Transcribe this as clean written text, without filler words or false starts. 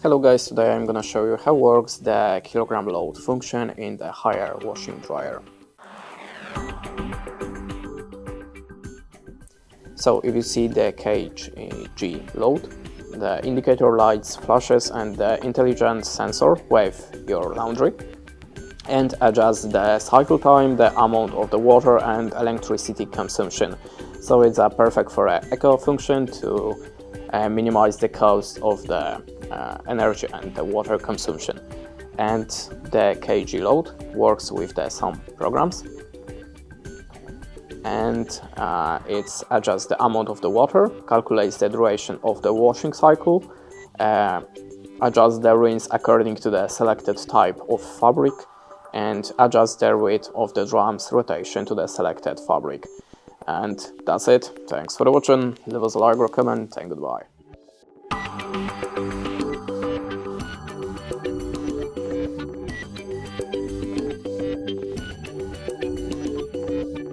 Hello guys, today I'm gonna show you how works the kilogram load function in the HAIER washing dryer. So if you see the kg load, the indicator lights flashes and the intelligent sensor wave your laundry and adjusts the cycle time, the amount of the water and electricity consumption. So it's perfect for an eco function to minimize the cost of the energy and the water consumption. And the kg load works with some programs, and it adjusts the amount of the water, calculates the duration of the washing cycle, adjusts the rinse according to the selected type of fabric, and adjusts the width of the drum's rotation to the selected fabric. And that's it. Thanks for watching. Leave us a like or comment, and goodbye.